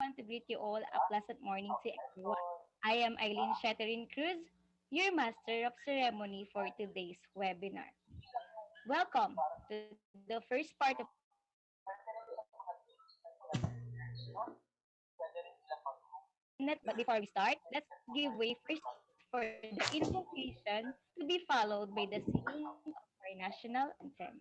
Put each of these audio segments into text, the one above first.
want to greet you all a pleasant morning to everyone. I am Aileen CRUZ, your master of ceremony for today's webinar. Welcome to the first part of minute. But before we start, let's give way first for the invocation to be followed by the singing of our national anthem.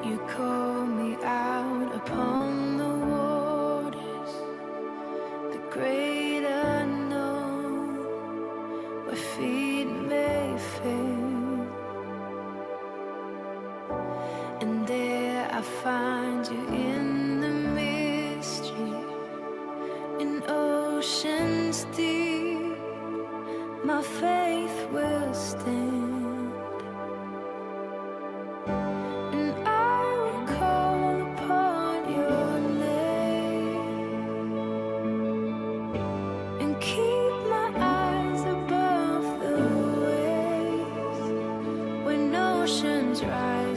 You call me out upon the waters, the great unknown, where feet may fail, and there I find you in the mystery, in oceans deep, my faith will stand.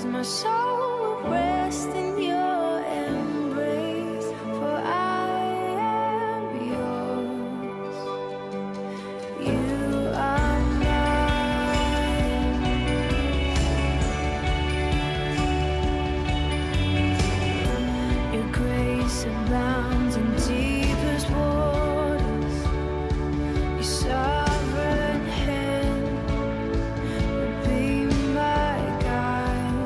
My soul will rest in your embrace, for I am yours. You are mine. Your grace abounds in deepest waters. Your sovereign hand will be my guide.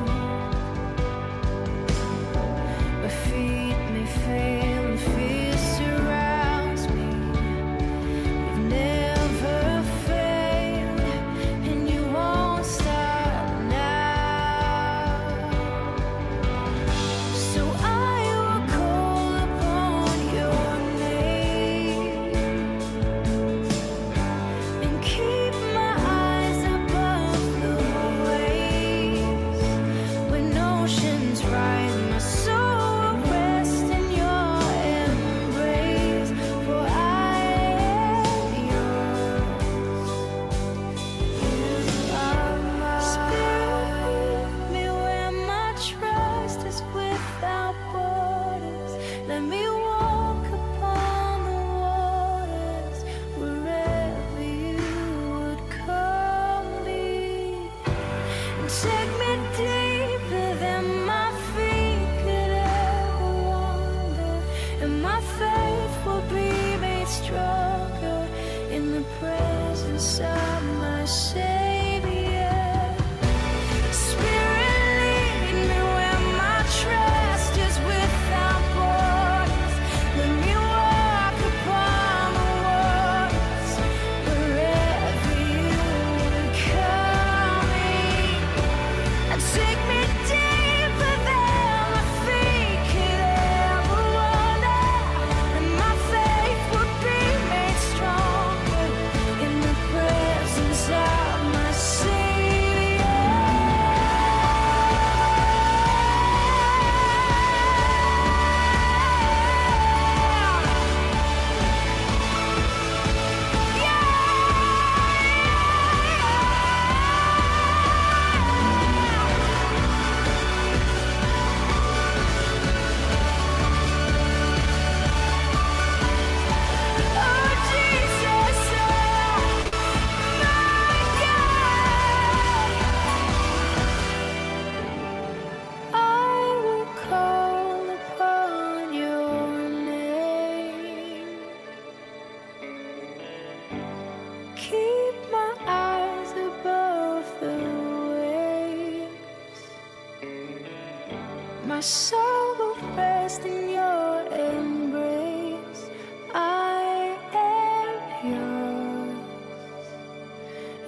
My soul will rest in your embrace. I am yours,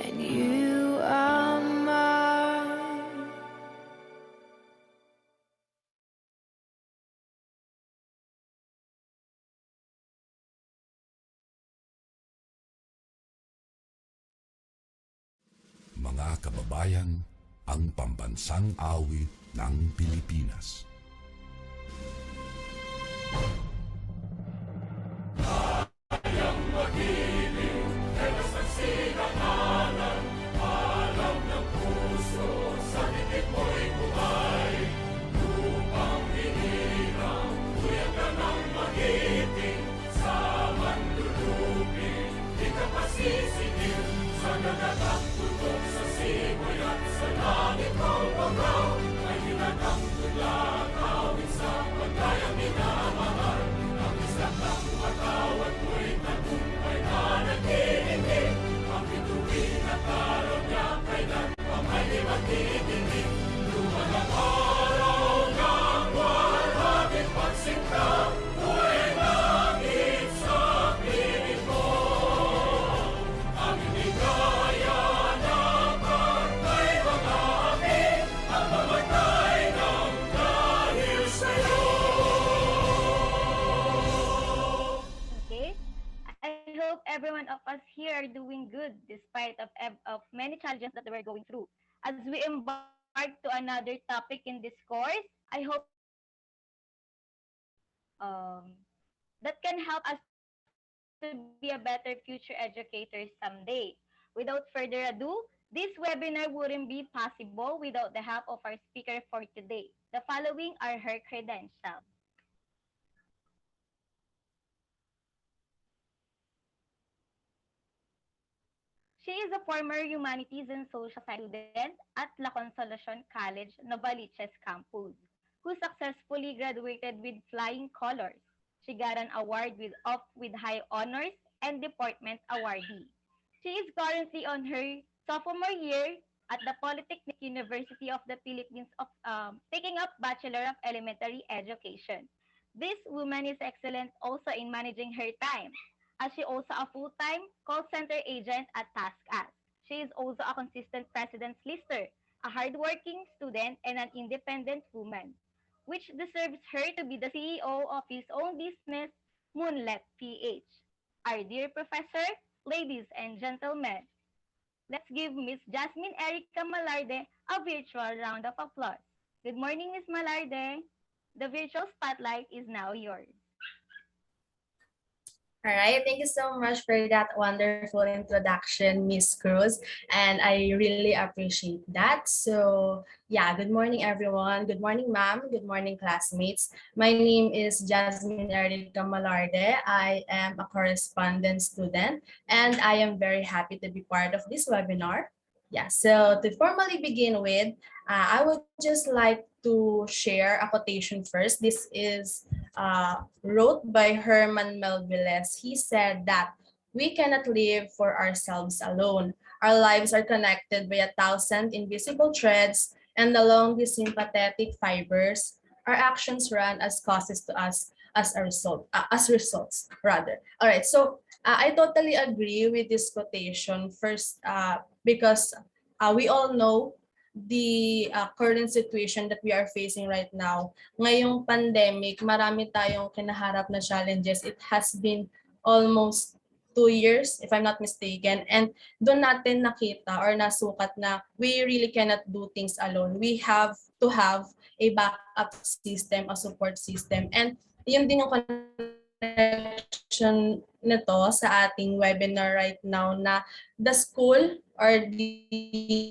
and you are mine. Mga kababayan, ang pambansang awit ng Pilipinas. Kayang magiging, elas ang sinangalan, alam ng puso, sa titik mo'y buhay. Lupang hinirang, kuya ka ng magiting, sa manlulupin, di ka pasisingil, sa nagatang tutok sa simoy at sa langit ng bagaw, ay hinatang tula, kawin sa pagkayang minamahal. Ang isang ng matawad mo'y tagumpay na nag-iibig, ang bituin at araw niya kailan pa may di magtitingin. Luma ng araw ng walhagin pagsinta, buhay langit sa piling mo. Ang hindi kaya na pagkay mga api, ang mamatay ng dahil sa'yo. Okay? I hope everyone of us here are doing good despite of many challenges that we're going through. As we embark to another topic in this course, I hope that can help us to be a better future educators someday. Without further ado, this webinar wouldn't be possible without the help of our speaker for today. The following are her credentials. She is a former Humanities and Social Science student at La Consolacion College, Novaliches Campus, who successfully graduated with flying colors. She got an award with high honors and department awardee. She is currently on her sophomore year at the Polytechnic University of the Philippines of taking up Bachelor of Elementary Education. This woman is excellent also in managing her time, as she also a full-time call center agent at TACTICA. She is also a consistent president's lister, a hardworking student, and an independent woman, which deserves her to be the CEO of his own business, Moonlet PH. Our dear professor, ladies and gentlemen, let's give Miss Jazmin Erika Malarde a virtual round of applause. Good morning, Miss Malarde. The virtual spotlight is now yours. All right, thank you so much for that wonderful introduction, Miss CRUZ, and I really appreciate that. So, yeah, good morning, everyone. Good morning, ma'am. Good morning, classmates. My name is Jazmin Erika Malarde. I am a correspondence student, and I am very happy to be part of this webinar. Yeah, so to formally begin with, I would just like to share a quotation first. This is wrote by Herman Melville. He said that we cannot live for ourselves alone. Our lives are connected by 1,000 invisible threads, and along these sympathetic fibers, our actions run as causes to us as a result, as results rather. All right, so I totally agree with this quotation first because we all know the current situation that we are facing right now. Ngayong pandemic, marami tayong kinaharap na challenges. It has been almost 2 years, if I'm not mistaken. And doon natin nakita or nasukat na we really cannot do things alone. We have to have a backup system, a support system. And yun din yung connection nito sa ating webinar right now na the school or the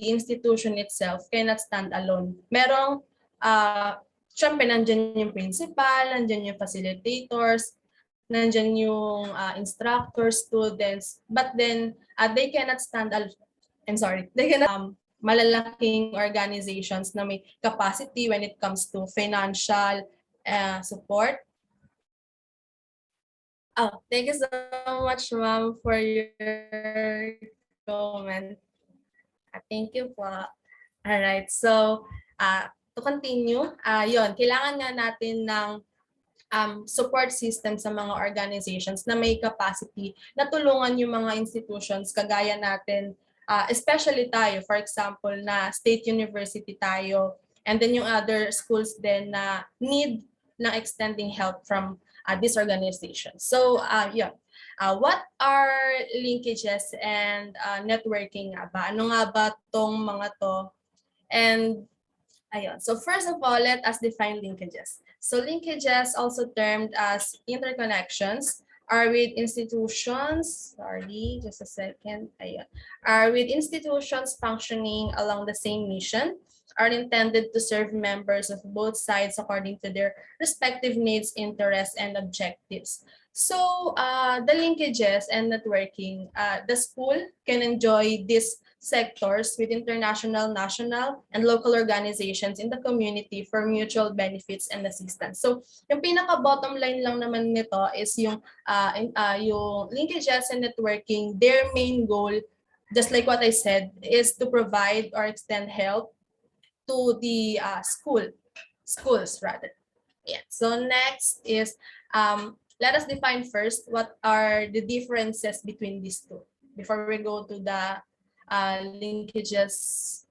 institution itself cannot stand alone. Merong, syempre nandyan yung principal, nandyan yung facilitators, nandyan yung instructors, students, but then they cannot stand alone. They cannot malalaking organizations na may capacity when it comes to financial support. Oh, thank you so much, ma'am, for your comment. Thank you po. All right, so to continue, yon, kailangan nga natin ng support system sa mga organizations na may capacity na tulungan yung mga institutions kagaya natin, especially tayo, for example, na state university tayo, and then yung other schools din na need ng extending help from this organization. So, yeah. What are linkages and networking nga ba? Ano nga ba tong mga to? And ayun. So first of all, let us define linkages. So linkages, also termed as interconnections, are with institutions, sorry, just a second, ayun, are with institutions functioning along the same mission, are intended to serve members of both sides according to their respective needs, interests, and objectives. So the linkages and networking, the school can enjoy these sectors with international, national, and local organizations in the community for mutual benefits and assistance. So yung pinaka-bottom line lang naman nito is yung linkages and networking, their main goal, just like what I said, is to provide or extend help to the schools rather. Yeah. So next is, let us define first what are the differences between these two before we go to the linkages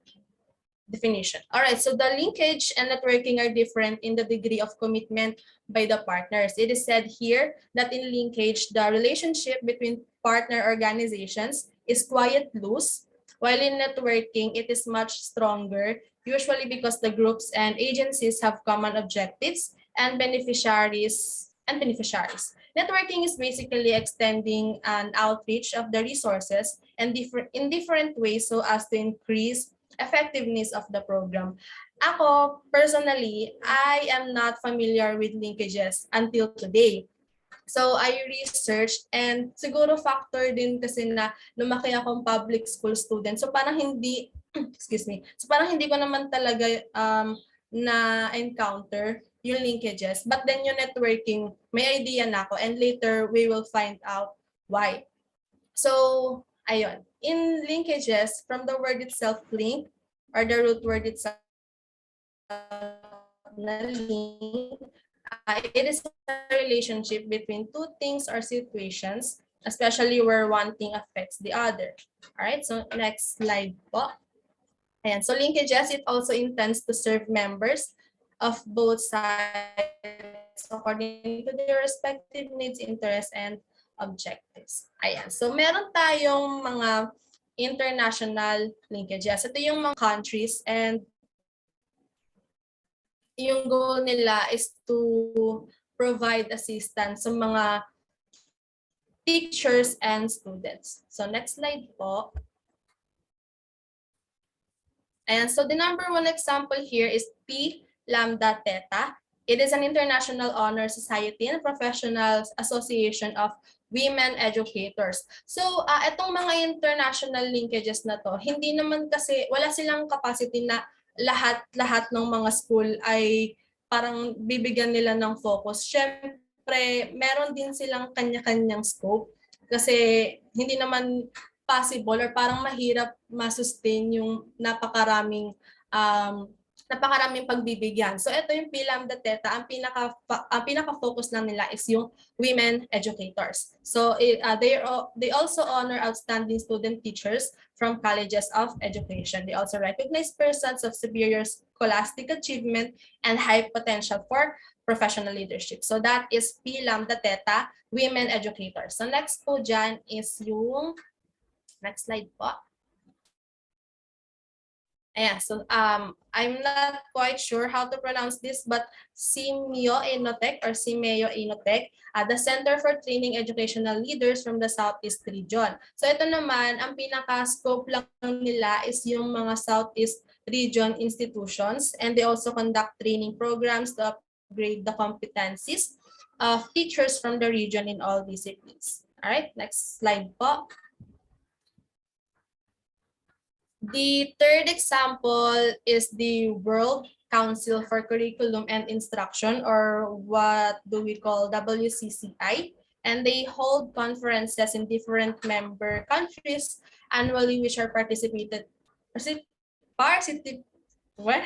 definition. All right, so the linkage and networking are different in the degree of commitment by the partners. It is said here that in linkage, the relationship between partner organizations is quite loose, while in networking, it is much stronger, usually because the groups and agencies have common objectives and beneficiaries. Networking is basically extending an outreach of the resources and in different ways so as to increase effectiveness of the program. Ako, personally, I am not familiar with linkages until today. So I researched, and siguro factor din kasi na lumaki akong public school student. So parang hindi, excuse me, so parang hindi ko naman talaga na-encounter yung linkages. But then yung networking, may idea na ako, and later we will find out why. So, ayun. In linkages, from the word itself, link, or the root word itself, na link, it is a relationship between two things or situations, especially where one thing affects the other. All right, so next slide po. Ayan, so linkages, it also intends to serve members of both sides according to their respective needs, interests, and objectives. Ayan, so meron tayong mga international linkages. Ito yung mga countries, and yung goal nila is to provide assistance sa mga teachers and students. So next slide po. And so the number one example here is Pi Lambda Theta. It is an international honor society and professional association of women educators. So itong mga international linkages na to, hindi naman kasi, wala silang capacity na lahat ng mga school ay parang bibigyan nila ng focus. Syempre, meron din silang kanya-kanyang scope kasi hindi naman possible or parang mahirap ma-sustain yung napakaraming pagbibigyan. So ito yung Pi Lambda Theta, ang pinaka-focus lang nila is yung women educators. So they also honor outstanding student teachers from colleges of education. They also recognize persons of superior scholastic achievement and high potential for professional leadership. So that is Pi Lambda Theta, women educators. So next po dyan is yung, next slide po. Ayan, so I'm not quite sure how to pronounce this, but Simeo Inotech or Simeo Inotech, the Center for Training Educational Leaders from the Southeast Region. So ito naman, ang pinaka-scope lang nila is yung mga Southeast Region institutions, and they also conduct training programs to upgrade the competencies of teachers from the region in all disciplines. All right, next slide po. The third example is the World Council for Curriculum and Instruction, or what do we call WCCI, and they hold conferences in different member countries annually, which are What?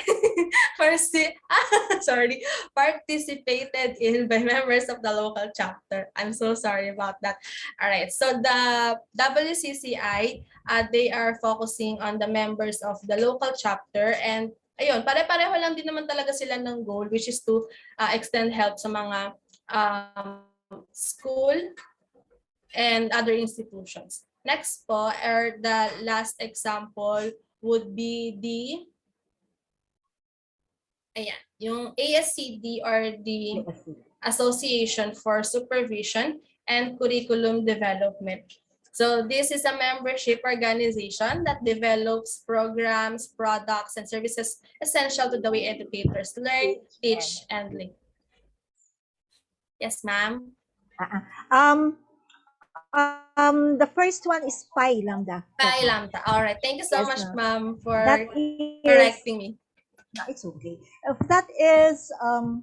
Sorry, participated in by members of the local chapter. I'm so sorry about that. All right, so the WCCI, they are focusing on the members of the local chapter, and ayun, pare-pareho lang din naman talaga sila ng goal, which is to extend help sa mga school and other institutions. Next po, or the last example would be the yung ASCD, or the Association for Supervision and Curriculum Development. So this is a membership organization that develops programs, products, and services essential to the way educators learn, teach, and learn. Yes, ma'am. The first one is Pi Lambda. Pi Lambda. All right. Thank you so Yes, much, ma'am. ma'am, for That correcting me. No, it's okay. That is an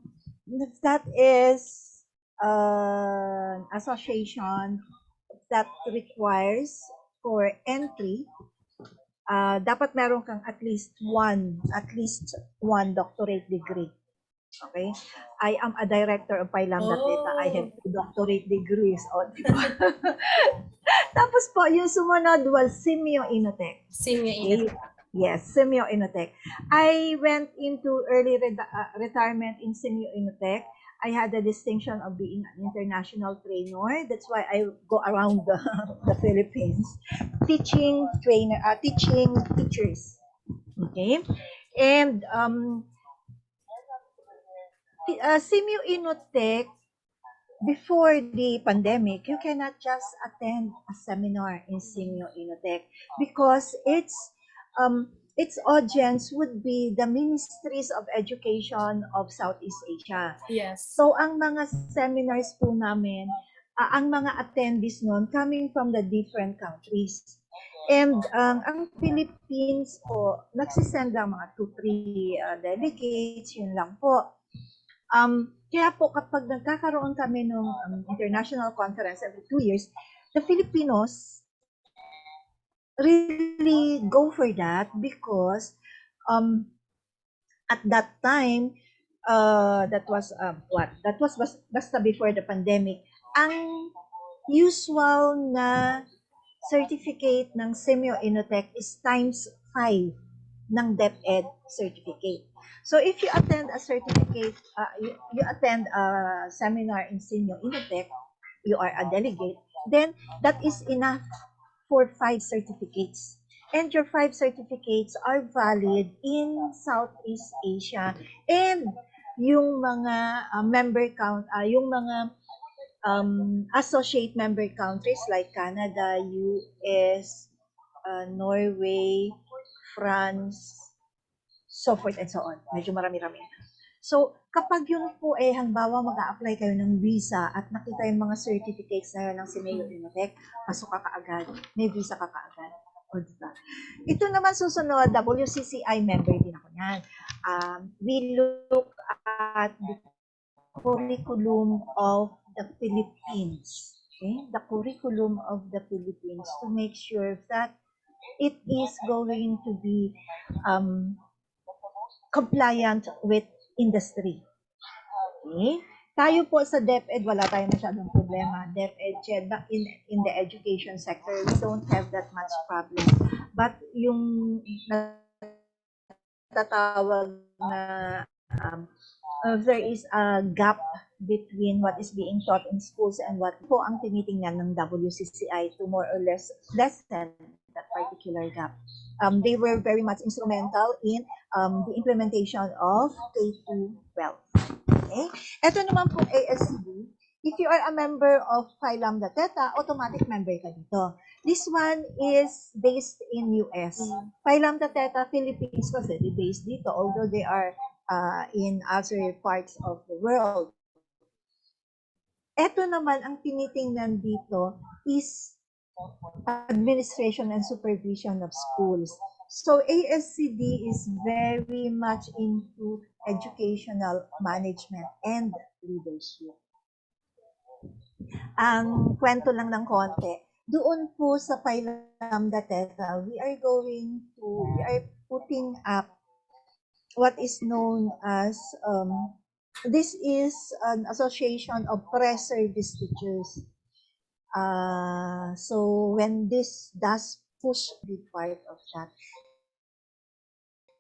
association that requires for entry, dapat meron kang at least one doctorate degree. Okay? I am a director of Pi Lambda Theta. I have 2 doctorate degrees. Tapos po, yung sumunod was Simio Inotech. Simio Inotech. Yes, Simio Inotech. I went into early retirement in Simio Inotech. I had the distinction of being an international trainer. That's why I go around the Philippines teaching teachers. Okay? And Simio Inotech, before the pandemic, you cannot just attend a seminar in Simio Inotech because its audience would be the ministries of education of Southeast Asia. Yes. So ang mga seminars po namin, ang mga attendees noon coming from the different countries. And ang Philippines po, nagsisend lang mga 2-3 delegates, yun lang po. Kaya po kapag nagkakaroon kami ng international conference every 2 years, the Filipinos really go for that because at that time, that was basta before the pandemic, ang usual na certificate ng Simio Inotech is times 5 ng DepEd certificate. So if you attend a certificate, you attend a seminar in Simio Inotech, you are a delegate, then that is enough for 5 certificates. And your 5 certificates are valid in Southeast Asia. And yung mga member count, yung mga associate member countries like Canada, US, Norway, France, so forth and so on. Medyo marami-rami. So, kapag yun po halimbawa mag-a-apply kayo ng visa at nakita yung mga certificates na yun ng Simio Inotech, pasok ka kaagad, may visa ka kaagad. O, diba? Ito naman susunod, WCCI member din ako yan. We look at the curriculum of the Philippines. Okay? The curriculum of the Philippines to make sure that it is going to be compliant with industry. Okay? Tayo po sa DepEd, wala tayong masyadong problema. DepEd, in the education sector, we don't have that much problem. But yung natatawag na there is a gap between what is being taught in schools and what po ang tinitingnan ng WCCI to more or less lessen that particular gap. They were very much instrumental in the implementation of K-12. Okay? Ito naman po ASCD. If you are a member of Phi Lambda Theta, automatic member ka dito. This one is based in US. Phi Lambda Theta Philippines was based dito, although they are in other parts of the world. Ito naman, ang tinitingnan dito is administration and supervision of schools. So ASCD is very much into educational management and leadership. Ang kwento lang ng konti, doon po sa Phi Lambda Theta, we are putting up what is known as this is an association of pre-service teachers. So when this does push be part of that,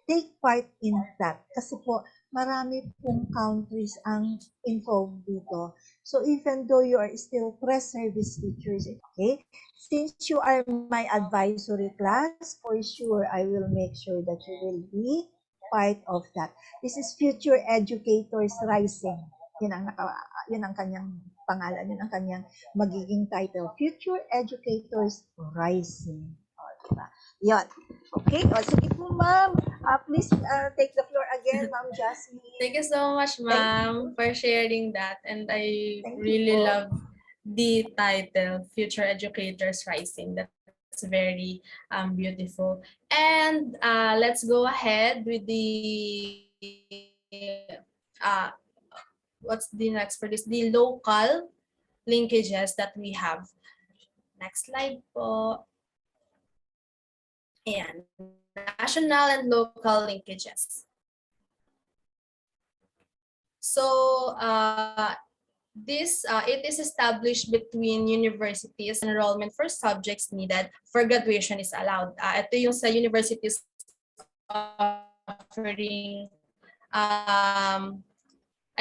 take part in that. Kasi po, marami pong countries ang involved dito. So even though you are still pre-service teachers, okay, since you are my advisory class, for sure, I will make sure that you will be part of that. This is Future Educators Rising. Yun ang kanyang pangalan, yun ang kanyang magiging title. Future Educators Rising. O, diba? Yun. Okay, o sige po ma'am. Please take the floor again, Ma'am Jazmin. Thank you so much, ma'am, for sharing that. And I really love the title, Future Educators Rising. That's very beautiful. And let's go ahead with the, what's the next for this? The local linkages that we have. Next slide po. And national and local linkages. So it is established between universities. Enrollment for subjects needed for graduation is allowed. Ito yung sa universities offering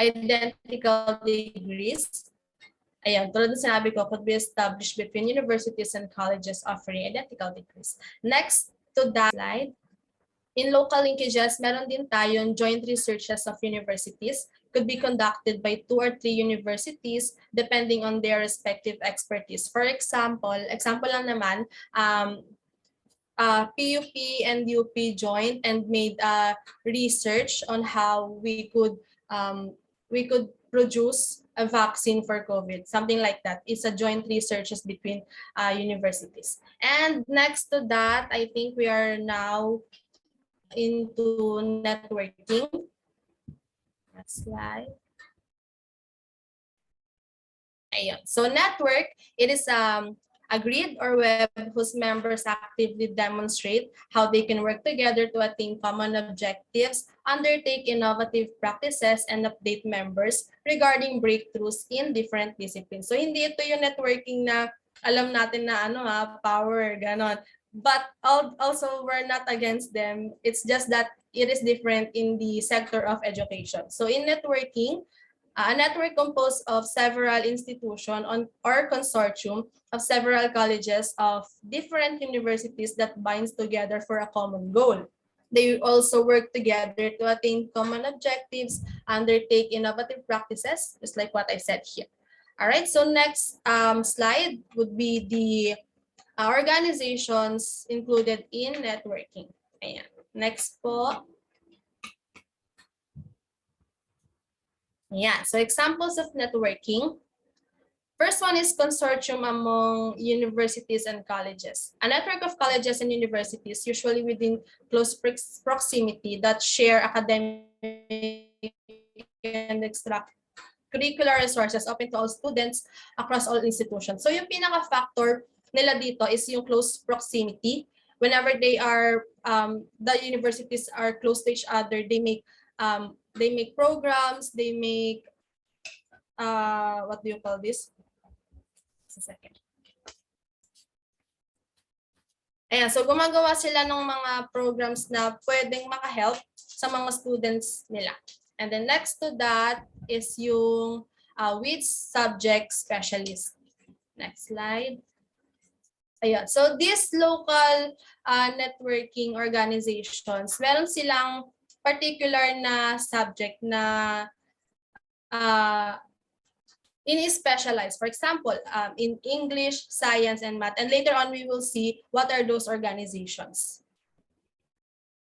identical degrees. Ayan, tulad ng sinabi ko, could be established between universities and colleges offering identical degrees. Next to that slide, in local linkages, meron din tayong joint researches of universities. Could be conducted by 2 or 3 universities depending on their respective expertise. For example lang naman, PUP and UP joined and made research on how we could produce a vaccine for COVID, something like that. It's a joint researches between universities. And next to that, I think we are now into networking. Next slide. Ayun. So network, it is a grid or web whose members actively demonstrate how they can work together to attain common objectives, undertake innovative practices, and update members regarding breakthroughs in different disciplines. So hindi ito yung networking na alam natin na power, ganon. But also we're not against them. It's just that it is different in the sector of education. So in networking, a network composed of several institutions or consortium of several colleges of different universities that binds together for a common goal. They also work together to attain common objectives, undertake innovative practices, just like what I said here. All right, so next slide would be the organizations included in networking. Ayan. Next po. Yeah, so examples of networking. First one is consortium among universities and colleges. A network of colleges and universities, usually within close proximity, that share academic and extracurricular resources open to all students across all institutions. So yung pinaka-factor nila dito is yung close proximity. Whenever they are, the universities are close to each other, they make programs, they make, what do you call this? Just a second. Ayan, so gumagawa sila ng mga programs na pwedeng maka-help sa mga students nila. And then next to that is yung which subject specialist. Next slide. Ayan, so these local networking organizations, meron silang particular na subject na in-specialize. For example, in English, science, and math. And later on, we will see what are those organizations.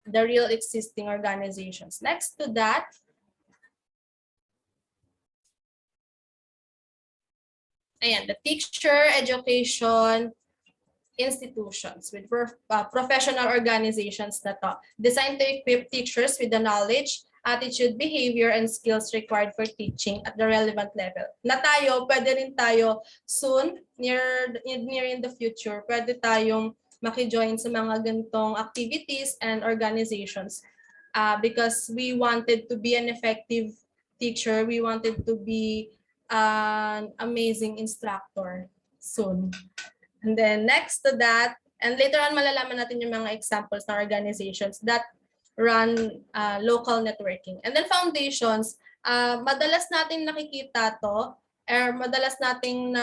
The real existing organizations. Next to that, ayan, the teacher education institutions with professional organizations na to, designed to equip teachers with the knowledge, attitude, behavior, and skills required for teaching at the relevant level. Na tayo, pwede rin tayo soon, near in the future, pwede tayong maki-join sa mga ganitong activities and organizations because we wanted to be an effective teacher. We wanted to be an amazing instructor soon. And then next to that, and later on malalaman natin yung mga examples ng organizations that run local networking. And then foundations, madalas natin nakikita to, or madalas nating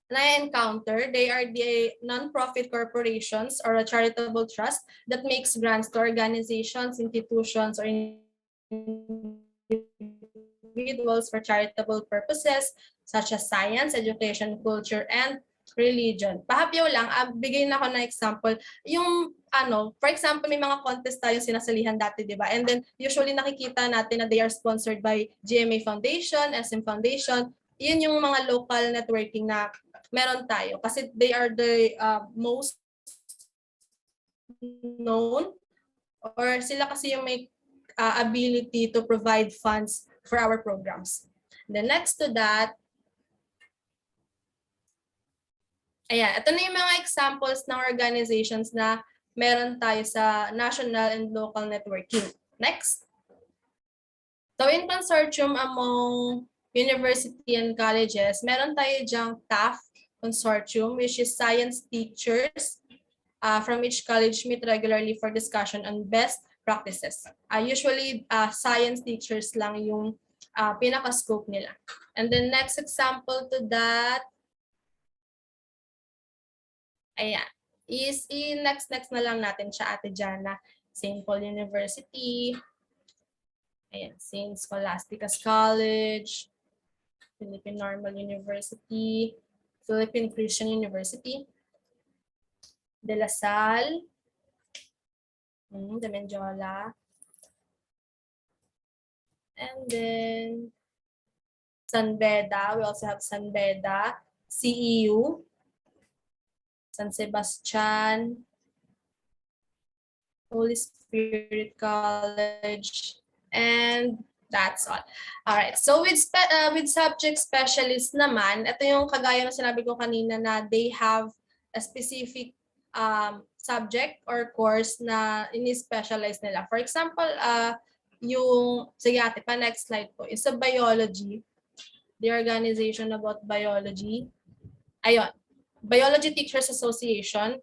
na-encounter. They are the non-profit corporations or a charitable trust that makes grants to organizations, institutions, or individuals for charitable purposes such as science, education, culture, and religion. Pahapyaw lang, bigay na ako ng example. Yung for example, may mga contest tayong sinasalihan dati, di ba? And then usually nakikita natin na they are sponsored by GMA Foundation, SM Foundation. Yun yung mga local networking na meron tayo kasi they are the most known, or sila kasi yung may ability to provide funds for our programs. Then next to that, ayan, ito na yung mga examples ng organizations na meron tayo sa national and local networking. Next. So in consortium among university and colleges, meron tayo dyang TAF consortium, which is science teachers from each college meet regularly for discussion on best practices. Usually, science teachers lang yung pinaka-scope nila. And then next example to that, ayan, is next na lang natin siya, Ate Jannah. St. Paul University, ayan, St. Scholastica's College, Philippine Normal University, Philippine Christian University, De La Salle, De Menjola, and then San Beda. We also have San Beda, CEU, San Sebastian, Holy Spirit College, and that's all. All right. So with subject specialists naman, ito yung kagaya ng sinabi ko kanina na they have a specific subject or course na ini-specialize nila. For example, sige ate, pa next slide po, is a biology, the organization about biology. Ayun, Biology Teachers Association.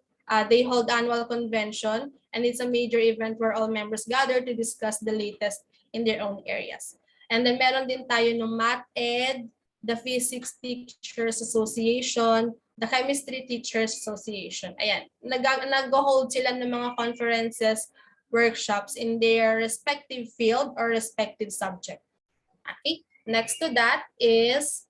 They hold annual convention, and it's a major event where all members gather to discuss the latest in their own areas. And then meron din tayo ng Math Ed, the Physics Teachers Association, the Chemistry Teachers Association. Ayan, nag-hold sila ng mga conferences, workshops in their respective field or respective subject. Okay, next to that is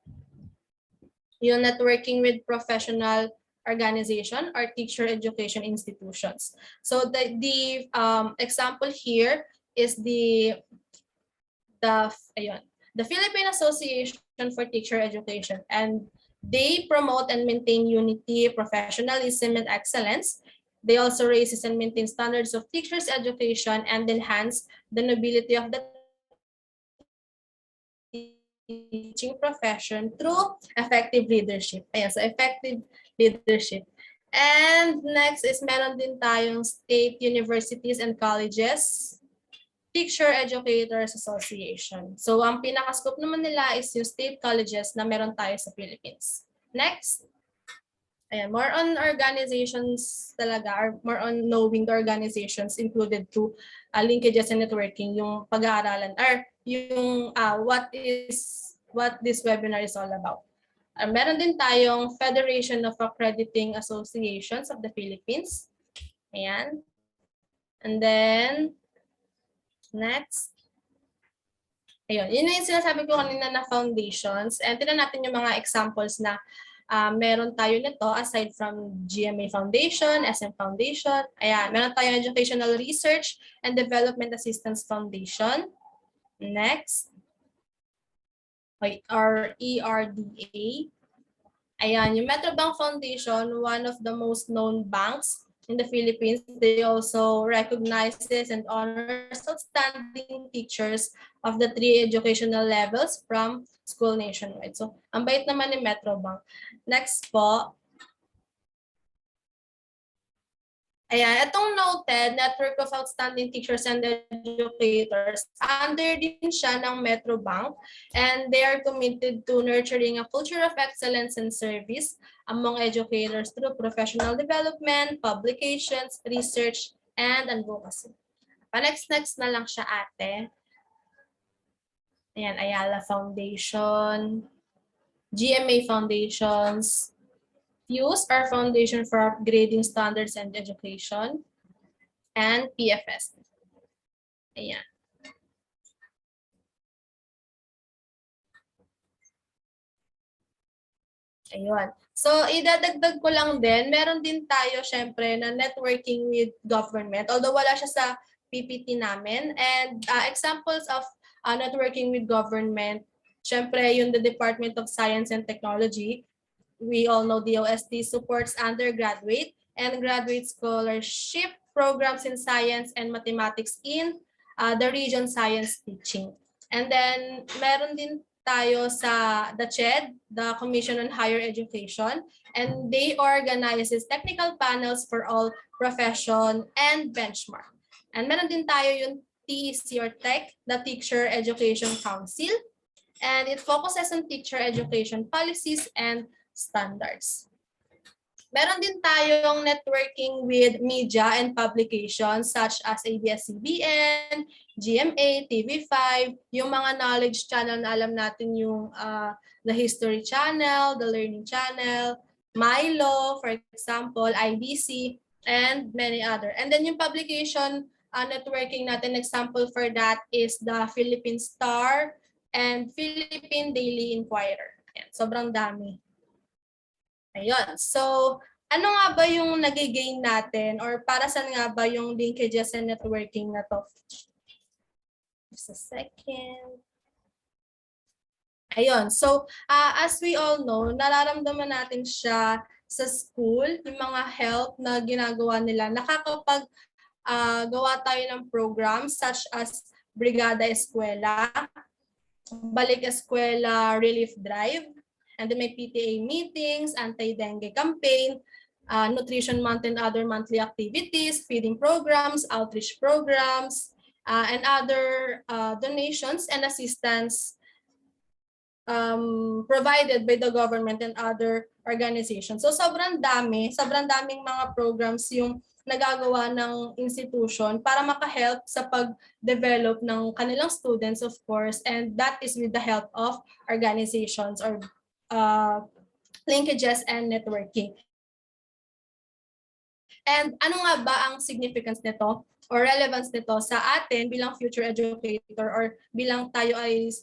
yung networking with professional organization or teacher education institutions. So the example here is the Philippine Association for Teacher Education, and they promote and maintain unity, professionalism, and excellence. They also raise and maintain standards of teachers' education and enhance the nobility of the teaching profession through effective leadership. Ayan, so effective leadership. And next is meron din tayong state universities and colleges Teacher Educators Association. So ang pinaka-scope naman nila is yung state colleges na meron tayo sa Philippines. Next. Ayan, more on organizations talaga, or more on knowing the organizations included to linkages and networking, yung pag-aaralan, or yung what this webinar is all about. Meron din tayong Federation of Accrediting Associations of the Philippines. Ayan. And then, next. Ayun, yun na yung sinasabi ko kanina na foundations. And tignan natin yung mga examples na meron tayo nito aside from GMA Foundation, SM Foundation. Ayan, meron tayong Educational Research and Development Assistance Foundation. Next. Or ERDA. Ayan, yung Metrobank Foundation, one of the most known banks in the Philippines. They also recognizes and honors outstanding teachers of the 3 educational levels from school nationwide. So, ang bait naman ni Metrobank. Next po. Ayan, itong noted, Network of Outstanding Teachers and Educators, under din siya ng Metro Bank, and they are committed to nurturing a culture of excellence and service among educators through professional development, publications, research, and advocacy. Pa-next na lang siya, ate. Ayan, Ayala Foundation, GMA Foundations, FUSE, our Foundation for Upgrading Standards and Education, and PFS. Ayan. Ayun. So, idadagdag ko lang din, meron din tayo syempre na networking with government, although wala siya sa PPT namin. And examples of networking with government, syempre yung the Department of Science and Technology, we all know DOST supports undergraduate and graduate scholarship programs in science and mathematics in the region science teaching. And then, meron din tayo sa the CHED, the Commission on Higher Education, and they organizes technical panels for all profession and benchmark. And meron din tayo yung TEC or TEC, the Teacher Education Council, and it focuses on teacher education policies and standards. Meron din tayong networking with media and publications such as ABS-CBN, GMA, TV5, yung mga knowledge channel na alam natin yung the History Channel, the Learning Channel, Milo, for example, IBC, and many other. And then yung publication networking natin, example for that is the Philippine Star and Philippine Daily Inquirer. Ayan, sobrang dami. Ayun. So, ano nga ba yung nag-gain natin or para saan nga ba yung linkages and networking na to? Just a second. Ayun. So, as we all know, nararamdaman natin siya sa school, yung mga help na ginagawa nila. Nakakapag gawa tayo ng programs such as Brigada Eskwela, Balik Eskwela Relief Drive, and then may PTA meetings, anti-dengue campaign, nutrition month and other monthly activities, feeding programs, outreach programs, and other donations and assistance provided by the government and other organizations. So sobrang daming mga programs yung nagagawa ng institution para makahelp sa pag-develop ng kanilang students, of course, and that is with the help of organizations or linkages and networking. And ano nga ba ang significance nito or relevance nito sa atin bilang future educator or bilang tayo ay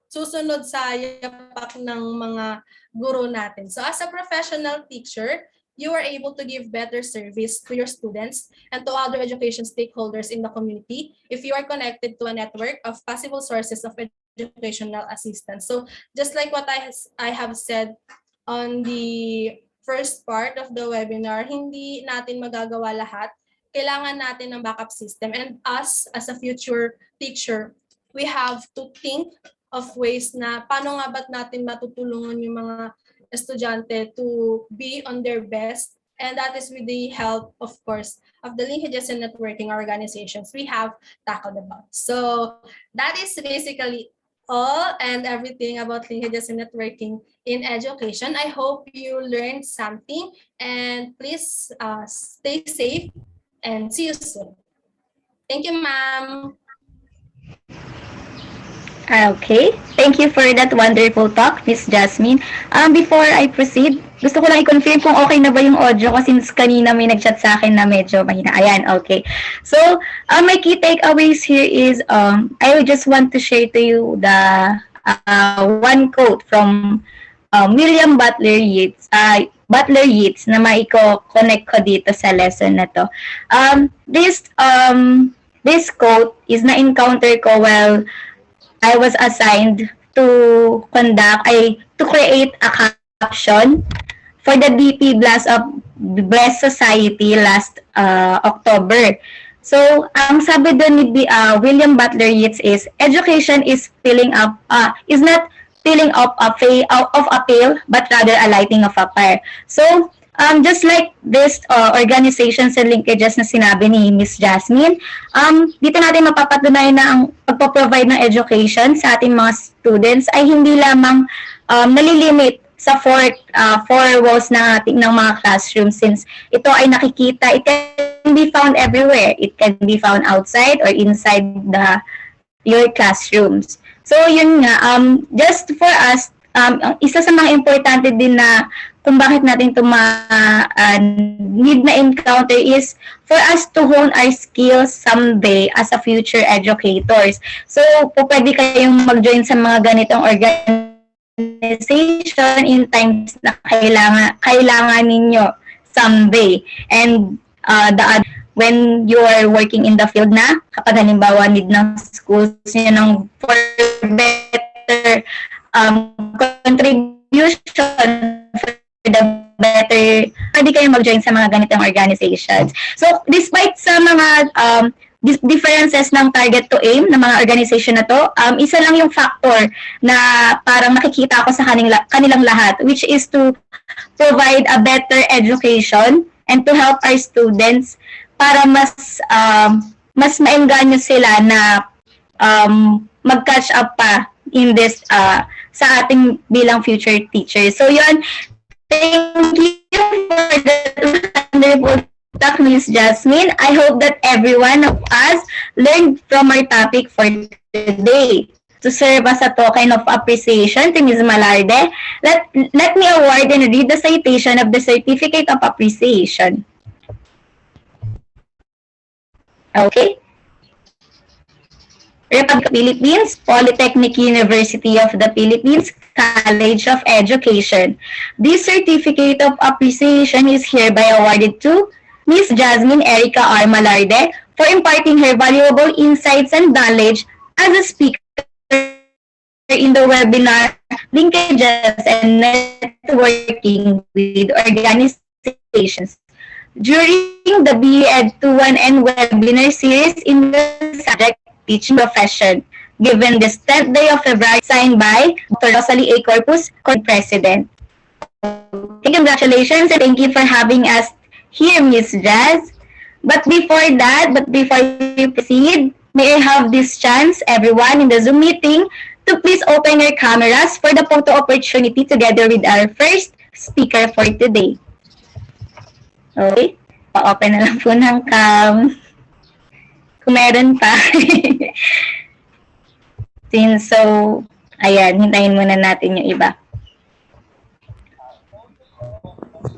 susunod sa yapak ng mga guro natin. So as a professional teacher, you are able to give better service to your students and to other education stakeholders in the community if you are connected to a network of possible sources of educational assistance. So just like what I have said on the first part of the webinar, hindi natin magagawa lahat. Kailangan natin ng backup system. And us, as a future teacher, we have to think of ways na paano nga ba't natin matutulungan yung mga estudyante to be on their best. And that is with the help, of course, of the linkages and networking organizations we have tackled about. So that is basically all and everything about linkages and networking in education. I hope you learned something and please stay safe and see you soon. Thank you, ma'am. Okay. Thank you for that wonderful talk, Miss Jazmin. Before I proceed, gusto ko lang i-confirm kung okay na ba yung audio ko since kanina may nag-chat sa akin na medyo mahina. Ayan, okay. So, my key takeaways here is I just want to share to you the one quote from William Butler Yeats na maiko-connect ko dito sa lesson na to. This quote is na-encounter ko while I was assigned to create a caption for the DP Blessed Society last October. So, ang sabi doon ni William Butler Yeats is, education is not filling up of a pail, but rather a lighting of a fire. So, Just like this organizations and linkages na sinabi ni Miss Jazmin, dito natin mapapatunayan na ang pagpo-provide ng education sa ating mga students ay hindi lamang nalilimit sa four walls ng mga classrooms, since ito ay nakikita, it can be found everywhere. It can be found outside or inside your classrooms. So yun nga, just for us, isa sa mga importante din na kung bakit natin ito need na encounter is for us to hone our skills someday as a future educators. So, pwede kayong mag-join sa mga ganitong organization in times na kailangan ninyo someday. And when you are working in the field na, kapag halimbawa need ng schools nyo ng for better contribution, for the better, pwede kayo mag-join sa mga ganitong organizations. So, despite sa mga differences ng target to aim ng mga organization na to, isa lang yung factor na parang nakikita ko sa kanilang lahat, which is to provide a better education and to help our students para mas maengganyo sila na mag-catch up pa in this sa ating bilang future teachers. So yun, thank you for the wonderful talk, Ms. Jazmin. I hope that every one of us learned from our topic for today. To serve as a token of appreciation to Ms. Malarde, let me award and read the citation of the Certificate of Appreciation. Okay. Republic of Philippines, Polytechnic University of the Philippines, College of Education. This Certificate of Appreciation is hereby awarded to Ms. Jazmin Erika R. Malarde for imparting her valuable insights and knowledge as a speaker in the webinar Linkages and Networking with Organizations during the BEd 2-1N webinar series in the subject Teaching Profession, given this 10th day of February, signed by Dr. Rosalie A. Corpus, President. Congratulations and thank you for having us here, Ms. Jazz. But before we proceed, may I have this chance, everyone in the Zoom meeting, to please open your cameras for the photo opportunity together with our first speaker for today. Okay, pa-open na lang po ng cam. Kung meron pa. So, ayan, hintayin muna natin yung iba.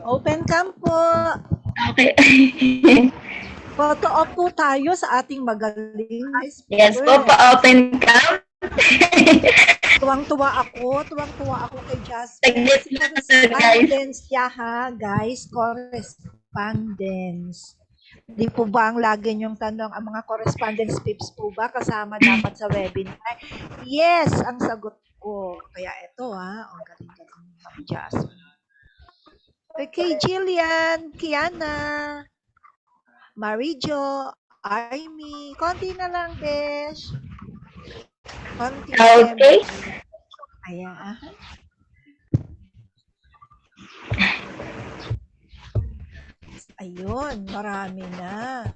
Open cam po. Okay. Photo op po tayo sa ating magaling na speaker. Yes po, pa-open cam. Tuwang-tuwa ako kay Jazmin. Correspondence siya ha, guys. Correspondence. Di po ba ang lagi niyong tanong, ang mga correspondence pips po ba kasama dapat sa webinar? Yes, ang sagot ko. Kaya ito ha, ang galing-galing ng Jazmin. Okay, Jillian, Kiana, Marijo, Amy, konti na lang, Besh. Konti na lang. Okay. Ayan. Ayun, marami na.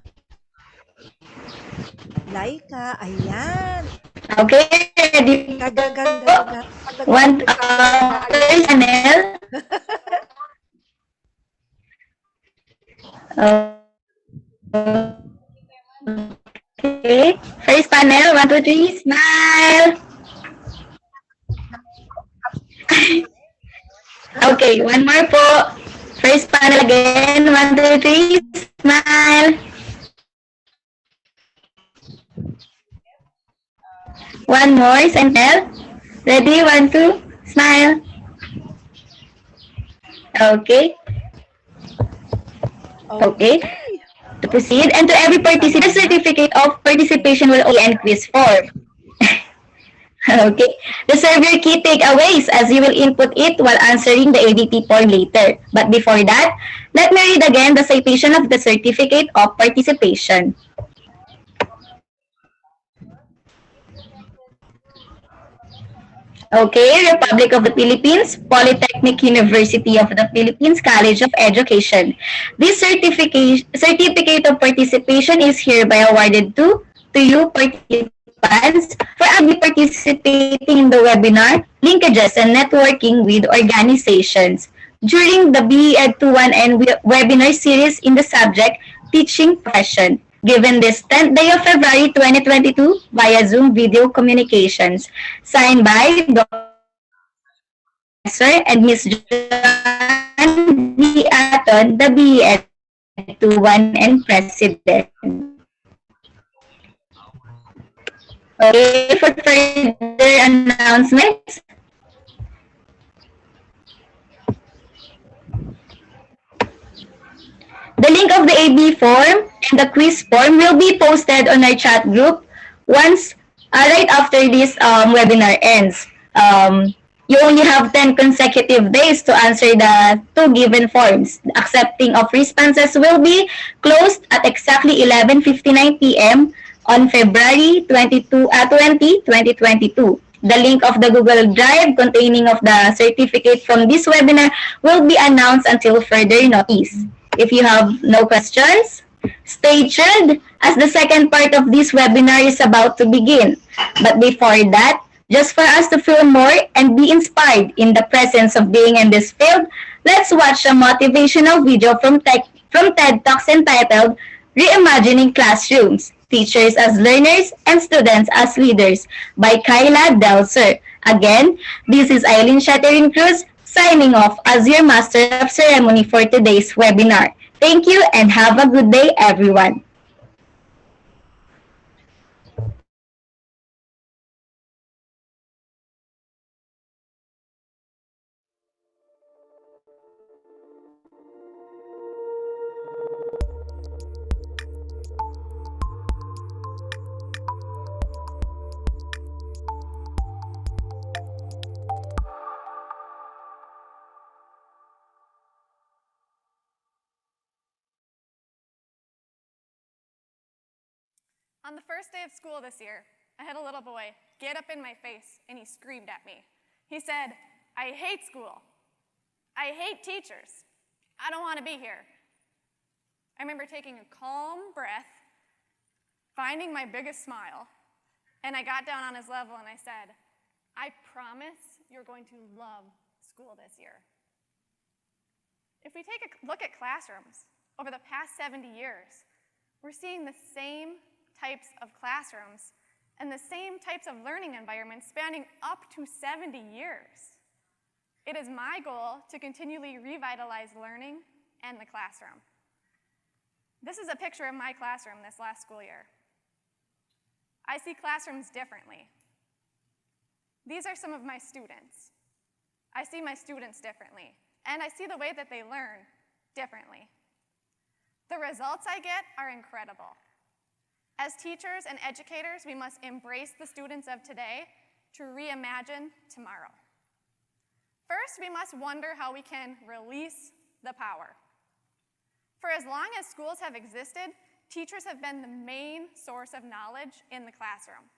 Laika, ayan. Okay, ready? Kagaganda na. One first panel. Okay, first panel, 1, 2, 3, smile. Okay, one more po. First panel again, 1, 2, 3, smile. One more, Sentinel. Ready, 1, 2, smile. Okay. Okay. To proceed, and to every participant, certificate of participation will only end quiz form. Okay. Reserve your key takeaways as you will input it while answering the ADT form later. But before that, let me read again the citation of the certificate of participation. Okay, Republic of the Philippines, Polytechnic Polytechnic University of the Philippines College of Education. This certificate of participation is hereby awarded to you participants for actively participating in the webinar, Linkages and Networking with Organizations during the BEd 2-1 and webinar series in the subject Teaching Profession, given this 10th day of February 2022 via Zoom video communications. Signed by Dr. Professor and Ms. Joanna D. Aton, the BEd 2-1 and President. Okay, for further announcements, the link of the AB form and the quiz form will be posted on our chat group once right after this webinar ends. You only have 10 consecutive days to answer the two given forms. The accepting of responses will be closed at exactly 11:59 p.m. on February 2022. The link of the Google Drive containing of the certificate from this webinar will be announced until further notice. If you have no questions, stay tuned as the second part of this webinar is about to begin. But before that, just for us to feel more and be inspired in the presence of being in this field, let's watch a motivational video from TED Talks entitled Reimagining Classrooms, Teachers as Learners and Students as Leaders by Kyla Delser. Again, this is Aileen CRUZ signing off as your Master of Ceremony for today's webinar. Thank you and have a good day, everyone. On the first day of school this year, I had a little boy get up in my face and he screamed at me. He said, "I hate school. I hate teachers. I don't want to be here." I remember taking a calm breath, finding my biggest smile, and I got down on his level and I said, "I promise you're going to love school this year." If we take a look at classrooms over the past 70 years, we're seeing the same types of classrooms and the same types of learning environments spanning up to 70 years. It is my goal to continually revitalize learning and the classroom. This is a picture of my classroom this last school year. I see classrooms differently. These are some of my students. I see my students differently, and I see the way that they learn differently. The results I get are incredible. As teachers and educators, we must embrace the students of today to reimagine tomorrow. First, we must wonder how we can release the power. For as long as schools have existed, teachers have been the main source of knowledge in the classroom.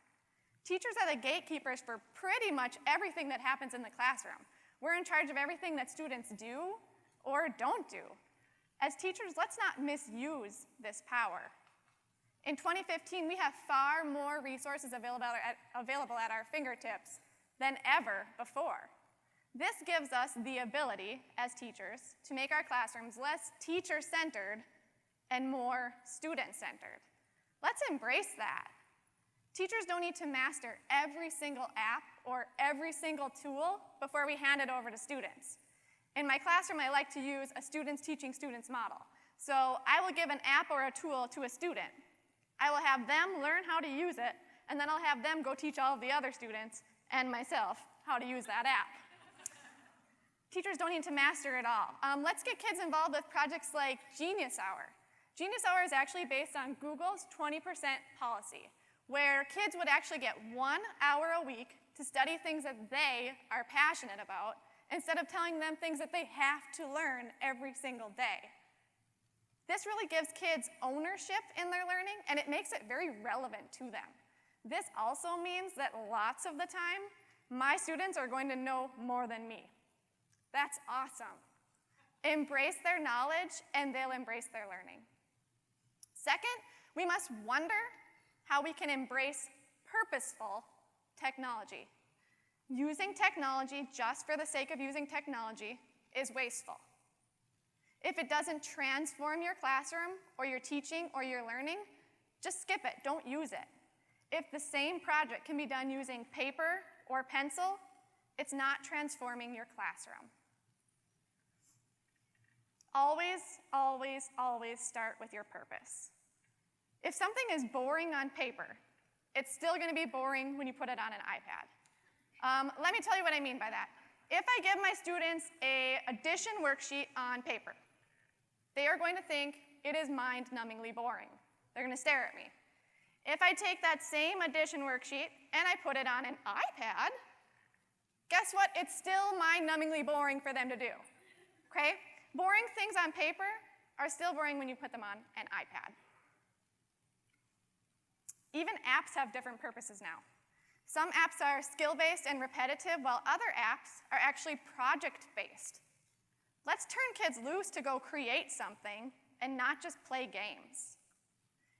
Teachers are the gatekeepers for pretty much everything that happens in the classroom. We're in charge of everything that students do or don't do. As teachers, let's not misuse this power. In 2015, we have far more resources available at our fingertips than ever before. This gives us the ability, as teachers, to make our classrooms less teacher-centered and more student-centered. Let's embrace that. Teachers don't need to master every single app or every single tool before we hand it over to students. In my classroom, I like to use a students teaching students model. So I will give an app or a tool to a student. I will have them learn how to use it, and then I'll have them go teach all of the other students and myself how to use that app. Teachers don't need to master it all. Let's get kids involved with projects like Genius Hour. Genius Hour is actually based on Google's 20% policy, where kids would actually get 1 hour a week to study things that they are passionate about, instead of telling them things that they have to learn every single day. This really gives kids ownership in their learning, and it makes it very relevant to them. This also means that lots of the time, my students are going to know more than me. That's awesome. Embrace their knowledge and they'll embrace their learning. Second, we must wonder how we can embrace purposeful technology. Using technology just for the sake of using technology is wasteful. If it doesn't transform your classroom or your teaching or your learning, just skip it, don't use it. If the same project can be done using paper or pencil, it's not transforming your classroom. Always, always, always start with your purpose. If something is boring on paper, it's still going to be boring when you put it on an iPad. Let me tell you what I mean by that. If I give my students an addition worksheet on paper, they are going to think it is mind-numbingly boring. They're going to stare at me. If I take that same addition worksheet and I put it on an iPad, guess what? It's still mind-numbingly boring for them to do, okay? Boring things on paper are still boring when you put them on an iPad. Even apps have different purposes now. Some apps are skill-based and repetitive, while other apps are actually project-based. Let's turn kids loose to go create something and not just play games.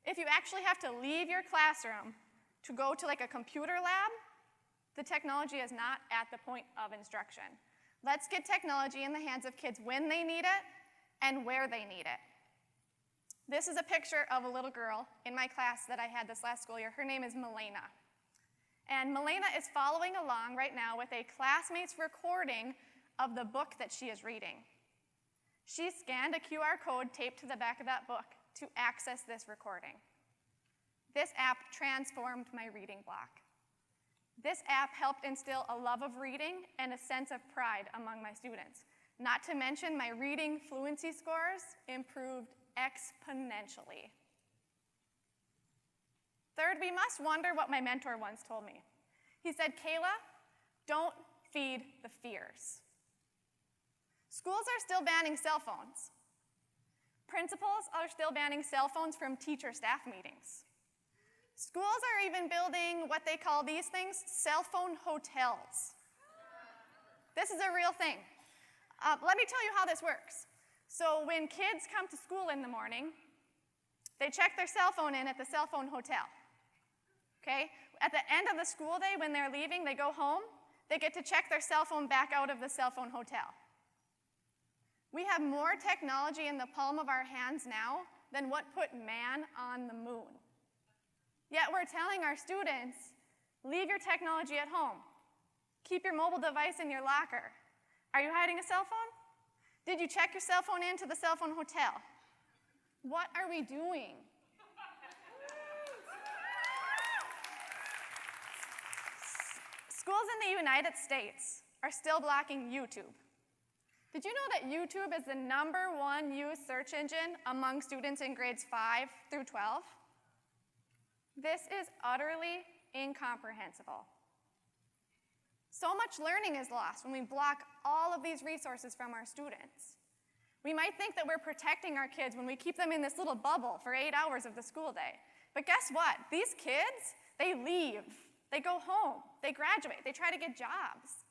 If you actually have to leave your classroom to go to like a computer lab, the technology is not at the point of instruction. Let's get technology in the hands of kids when they need it and where they need it. This is a picture of a little girl in my class that I had this last school year. Her name is Milena. And Milena is following along right now with a classmate's recording of the book that she is reading. She scanned a QR code taped to the back of that book to access this recording. This app transformed my reading block. This app helped instill a love of reading and a sense of pride among my students. Not to mention my reading fluency scores improved exponentially. Third, we must wonder what my mentor once told me. He said, Kayla, don't feed the fears. Schools are still banning cell phones. Principals are still banning cell phones from teacher-staff meetings. Schools are even building what they call these things, cell phone hotels. This is a real thing. Let me tell you how this works. So when kids come to school in the morning, they check their cell phone in at the cell phone hotel. Okay? At the end of the school day, when they're leaving, they go home, they get to check their cell phone back out of the cell phone hotel. We have more technology in the palm of our hands now than what put man on the moon. Yet we're telling our students, leave your technology at home. Keep your mobile device in your locker. Are you hiding a cell phone? Did you check your cell phone into the cell phone hotel? What are we doing? Schools in the United States are still blocking YouTube. Did you know that YouTube is the #1 used search engine among students in grades 5 through 12? This is utterly incomprehensible. So much learning is lost when we block all of these resources from our students. We might think that we're protecting our kids when we keep them in this little bubble for 8 hours of the school day. But guess what? These kids, they leave, they go home, they graduate, they try to get jobs.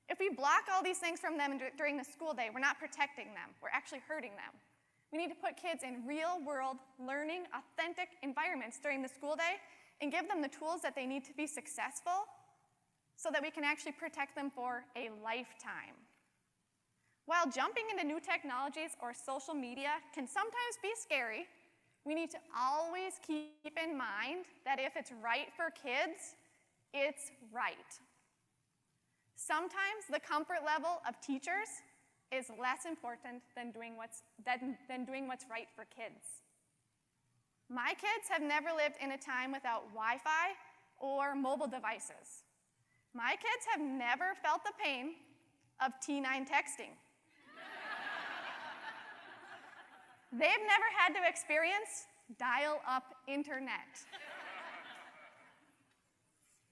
If we block all these things from them during the school day, we're not protecting them, we're actually hurting them. We need to put kids in real-world, learning, authentic environments during the school day and give them the tools that they need to be successful so that we can actually protect them for a lifetime. While jumping into new technologies or social media can sometimes be scary, we need to always keep in mind that if it's right for kids, it's right. Sometimes the comfort level of teachers is less important than doing what's right for kids. My kids have never lived in a time without Wi-Fi or mobile devices. My kids have never felt the pain of T9 texting. They've never had to experience dial-up internet.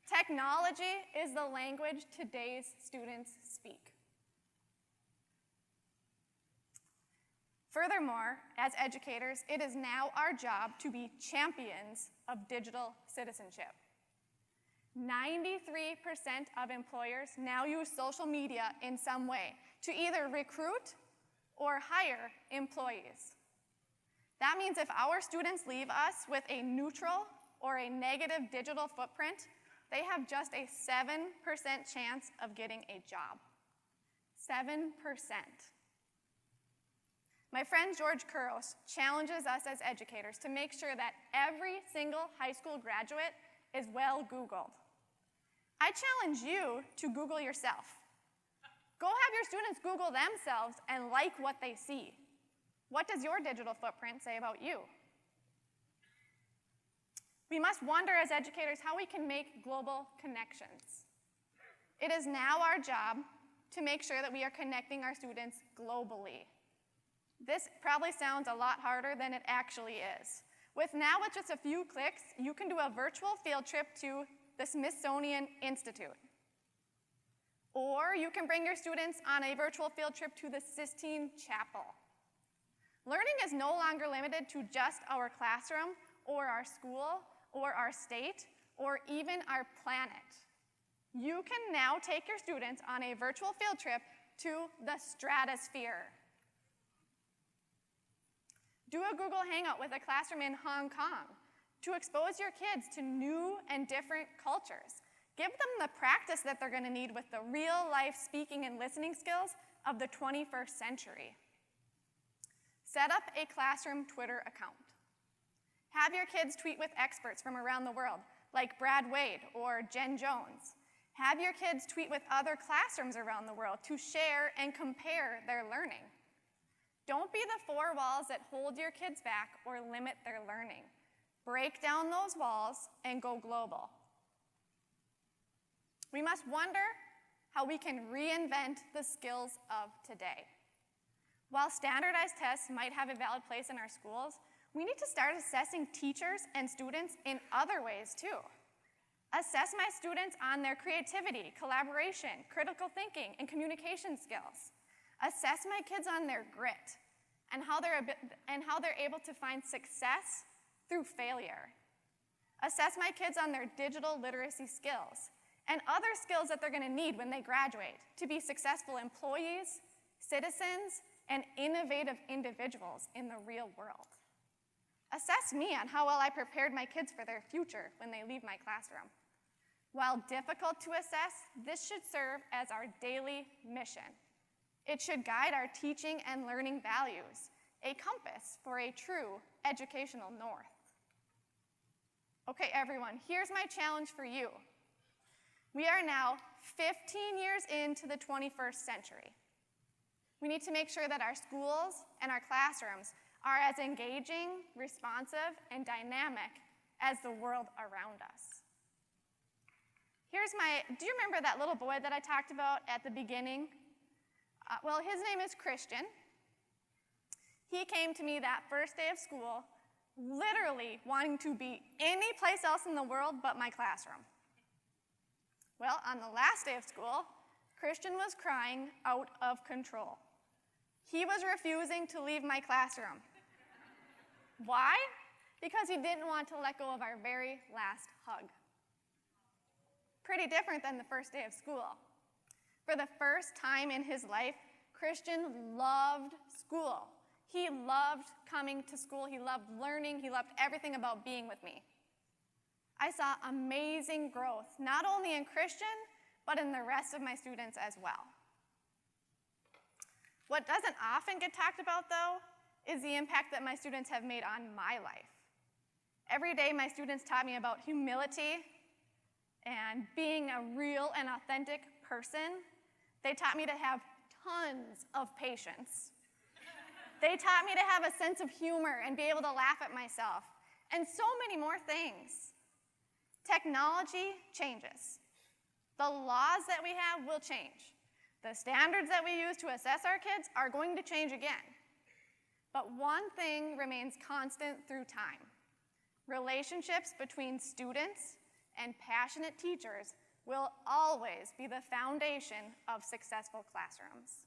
Technology is the language today's students speak. Furthermore, as educators, it is now our job to be champions of digital citizenship. 93% of employers now use social media in some way to either recruit or hire employees. That means if our students leave us with a neutral or a negative digital footprint, they have just a 7% chance of getting a job. 7%. My friend George Kuros challenges us as educators to make sure that every single high school graduate is well Googled. I challenge you to Google yourself. Go have your students Google themselves and like what they see. What does your digital footprint say about you? We must wonder as educators how we can make global connections. It is now our job to make sure that we are connecting our students globally. This probably sounds a lot harder than it actually is. With just a few clicks, you can do a virtual field trip to the Smithsonian Institute. Or you can bring your students on a virtual field trip to the Sistine Chapel. Learning is no longer limited to just our classroom or our school or our state or even our planet. You can now take your students on a virtual field trip to the stratosphere. Do a Google Hangout with a classroom in Hong Kong to expose your kids to new and different cultures. Give them the practice that they're going to need with the real-life speaking and listening skills of the 21st century. Set up a classroom Twitter account. Have your kids tweet with experts from around the world, like Brad Wade or Jen Jones. Have your kids tweet with other classrooms around the world to share and compare their learning. Don't be the four walls that hold your kids back or limit their learning. Break down those walls and go global. We must wonder how we can reinvent the skills of today. While standardized tests might have a valid place in our schools, we need to start assessing teachers and students in other ways too. Assess my students on their creativity, collaboration, critical thinking, and communication skills. Assess my kids on their grit and how they're able to find success through failure. Assess my kids on their digital literacy skills and other skills that they're going to need when they graduate to be successful employees, citizens, and innovative individuals in the real world. Assess me on how well I prepared my kids for their future when they leave my classroom. While difficult to assess, this should serve as our daily mission. It should guide our teaching and learning values, a compass for a true educational north. Okay, everyone, here's my challenge for you. We are now 15 years into the 21st century. We need to make sure that our schools and our classrooms are as engaging, responsive, and dynamic as the world around us. Do you remember that little boy that I talked about at the beginning? Well, his name is Christian. He came to me that first day of school, literally wanting to be any place else in the world but my classroom. Well, on the last day of school, Christian was crying out of control. He was refusing to leave my classroom. Why? Because he didn't want to let go of our very last hug. Pretty different than the first day of school. For the first time in his life, Christian loved school. He loved coming to school. He loved learning. He loved everything about being with me. I saw amazing growth, not only in Christian, but in the rest of my students as well. What doesn't often get talked about, though, is the impact that my students have made on my life. Every day, my students taught me about humility and being a real and authentic person. They taught me to have tons of patience. They taught me to have a sense of humor and be able to laugh at myself, and so many more things. Technology changes. The laws that we have will change. The standards that we use to assess our kids are going to change again. But one thing remains constant through time. Relationships between students and passionate teachers will always be the foundation of successful classrooms.